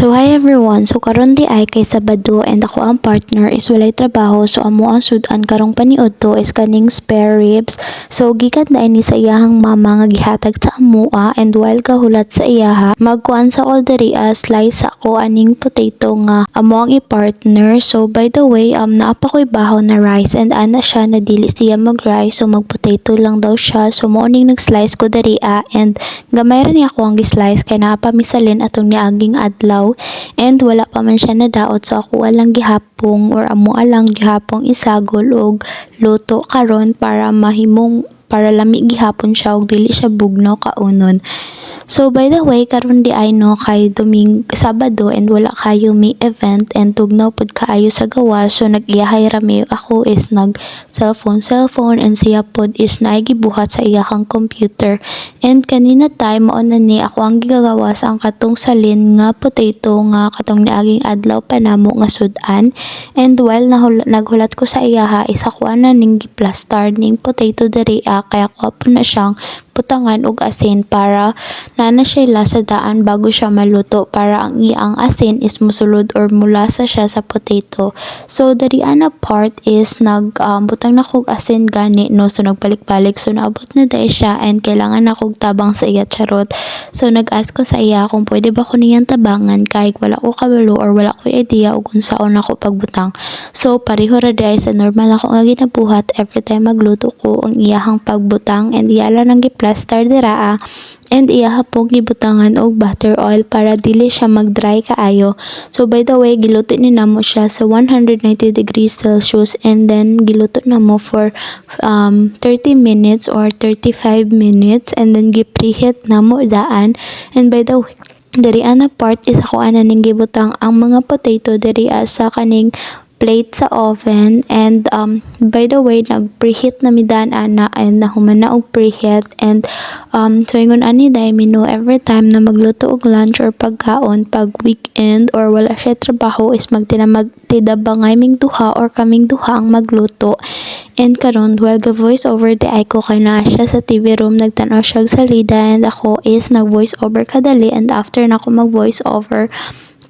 So hi everyone, so karon di ay kay Sabado and ako ang partner is walay trabaho, so amo ang sudan karong paniudto is kaning spare ribs. So gikan na ini sa iyahang mama nga gihatag sa amoa, and while kahulat sa iyaha magkuan sa olderia slice ako aning potato nga amo ang i-partner. So by the way naapa ko'y bahaw na rice and ana siya na dili siya mag rice, so mag potato lang daw siya. So mo ning nag-slice ko diriya, and gamay ra ni ako ang gi-slice kay naa pa misalin atong niaging adlaw and wala pa man siya nadaot, so ako walang gihapong or amo alang gihapong isagol og luto karon para lami gihapon siya og dili siya bugnaw kaunon. So by the way karon di ay no kay Sabado and wala kayo may event and tugnaw pud kaayo sa gawas, so nag-iyahay rami. Ako is nag cellphone and siya pod is naigibuhat sa iyahang computer, and kanina time mao na ni ako ang gigagawas ang katong salin nga potato nga katong niaging adlaw pa namo nga sudan. And while naghulat ko sa iyaha is ako na ning giplastar ning potato diri kaya ko po na siyang butangan og asin para nana siya lasa daan bago siya maluto, para ang iyang asin is musulod or mulasa siya sa potato. So dari ana part is butang na kog asin gani no, so nagbalik-balik, so naabot na dai siya and kailangan na kog tabang sa iya, charot. So nag-ask ko sa iya kung pwede ba ko niyang tabangan kay wala ko kabalo or wala ko idea og kung saon ako pagbutang. So pareho ra dai sa normal ako nga ginabuhat every time magluto ko ang iyahang pagbutang, and iyala nang giplastar dira and iyaha po gibutangan og butter oil para dili siya mag-dry kaayo. So by the way giluto ni namo siya sa 190 degrees Celsius, and then giluto namo for 30 minutes or 35 minutes, and then gipreheat namo daan. And by the way diri ana part is ako ana ning gibutang ang mga potato diri sa kaning plate sa oven. And by the way nag-preheat na midan ana and nahuman na og preheat, and so ingon ani dai mino every time na magluto og lunch or pagkaon pag weekend or wala siya trabaho is magtidabangay ming duha or kaming duha ang magluto. And karon while ga voice over di ay ko kay naa siya sa TV room nagtan-aw siya og salida, and ako is nag voice over kadali, and after na ako mag voice over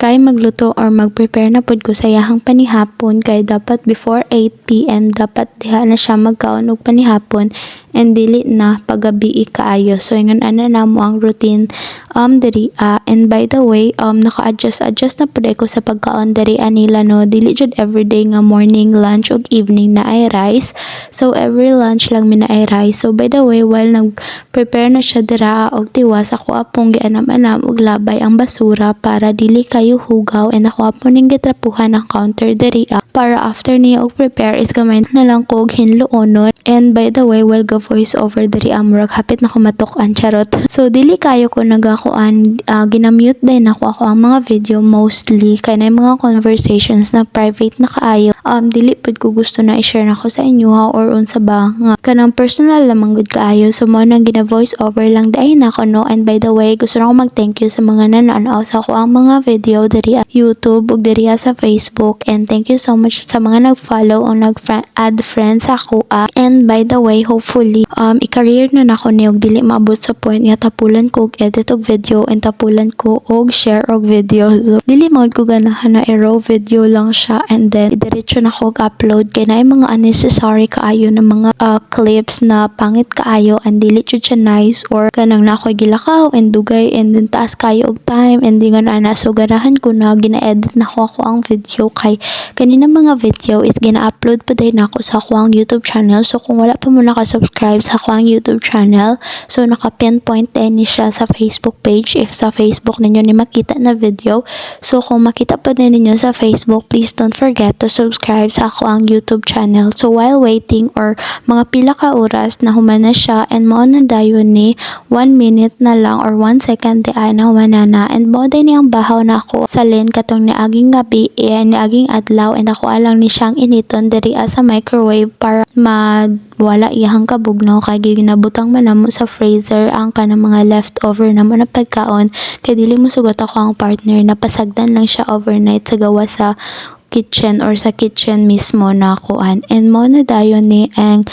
kay magluto or mag-prepare na pud ko sa iyahang panihapon, kay dapat before 8 PM dapat diha na siya magkaon og panihapon and dili na pagabi kaayo. So ingon ana namo ang routine diri and by the way naka-adjust na pud ko sa pagkaon diri nila no, dili jud everyday nga morning, lunch ug evening na ay rice. So every lunch lang mi na ay rice. So by the way while nag-prepare na siya dira og tiwas, ako apong gianam-anam og labay ang basura para dili kayo hugaw, and ako apon ning gitrapuhan ang counter diri para after niya og prepare is gamay na lang ko og hinluonon. And by the way while ga voice over diri murag hapit na ko matok-an, charot. So dili kayo ko nagakuan ginamute din ako ang mga video mostly kay na mga conversations na private na kaayo, dili pud ko gusto na i-share nako sa inyo or unsa ba nga kanang personal lamang gud kaayo. So mo nang gina-voice over lang dai nako no. And by the way gusto na ko mag-thank you sa mga nanonood sa ako ang mga video diri YouTube ug diri sa Facebook, and thank you so much sa mga nag-follow o nag-add friends ako. And by the way hopefully i-career na nako ni og dili maabot sa point nga tapulan ko og edit og video and tapulan ko og share og video. So, dili magud ko ganahan na i-raw video lang siya and then diretso na ko upload kay naay mga unnecessary kaayo na mga clips na pangit kaayo and dili jud siya nice or kanang nakoy gilakaw and dugay and then taas kayo og time and dingan ana. So ganahan ko na gina-edit na ako ang video kay kanina mga video is gina-upload pa din ako sa ako ang YouTube channel. So kung wala pa mo naka-subscribe sa ako ang YouTube channel, so naka-pinpoint din ni siya sa Facebook page if sa Facebook ninyo ni makita na video. So kung makita pa din ninyo sa Facebook, please don't forget to subscribe sa ako ang YouTube channel. So while waiting or mga pila ka oras na human na siya, and mao na dayon ni 1 minute na lang or 1 second di ay na humana na, and mao din ang bahaw na ako salin katong niaging gabi niaging adlaw, and ako alang ni siyang initon diri sa microwave para wala iyang kabugnaw kay ginabutang man namo sa freezer ang kanang mga leftover namo na pagkaon kay dili mo sugot ako ang partner, napasagdan lang siya overnight sa gawa sa kitchen or sa kitchen mismo na kuan. And mo na dayon ni ang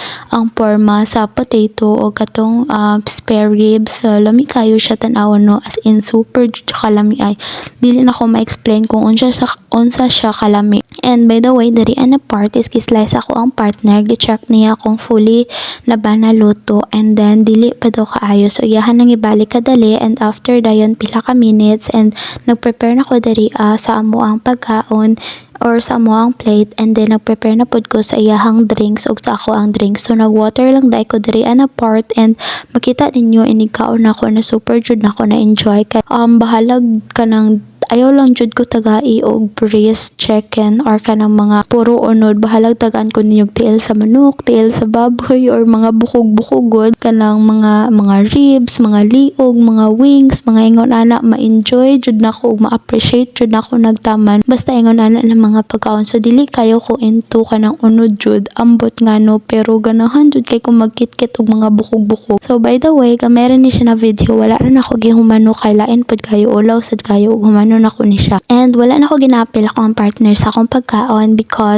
porma sa potato o katong spare ribs. So, lami kayo siya tan-awon no, as in super jud siya kalami ay dili na ko ma-explain kung unsa siya kalami. And by the way, dari ana part is kislice ako ang partner, gi-check niya kung fully laban na luto, and then dili pa daw kaayo. So iyahan nang ibalik kadali, and after dayon pila ka minutes and nag-prepare na ko dari sa amo ang pagkaon or sa amo ang plate, and then nag-prepare na pud ko sa iyahang drinks ug sa ako ang drinks. So nag-water lang dai ko diri ana part, and makita ninyo inigkaon ako na super jud nako na enjoy kay bahalag kanang ayaw lang jud ko tagai og breast chicken or kanang mga puro unod. Bahalag tagaan ko ninyog tiil sa manok, tiil sa baboy, or mga bukog-bukogod kanang mga ribs, mga liog, mga wings, mga ingon ana ma-enjoy jud nako ug ma-appreciate jud nako nagtaman basta ingon ana ng mga pagkaon. So dili kayo ko into kanang unod jud ambot ngano, pero ganahan jud kay ko magkit-kit og mga bukog-bukog. So by the way, kamera ni siya na video, wala na nako gihumano kay lain pud kayo ulaw sad kayo ug humano na ko ni siya. And wala na ako ginapil ako ang partner sa akong pagkaon because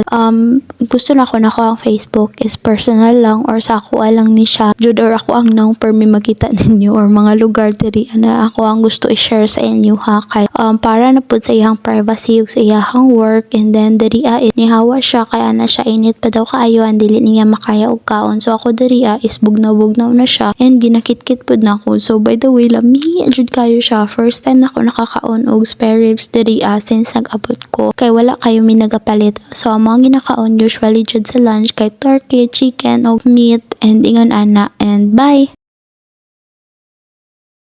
gusto na ako ang Facebook is personal lang, or sa ako lang ni siya jud, or ako ang nang permi makita ninyo, or mga lugar diri na ako ang gusto i-share sa inyo ha, kay para na pud sa iyang privacy ug sa iyang work. And then diri nihawa siya kay ana siya init pa daw kaayo and dili niya makaya og kaon. So ako diri is bugnaw-bugnaw na siya and ginakit-kit pud na ako. So by the way, lami jud kayo siya. First time na ako nakakaon og spare ribs diri since nag-abot ko kay wala kayo mi nagapalit. So amo ang ginakaon usually jud sa lunch kay turkey, chicken o meat, and ingon ana. And bye.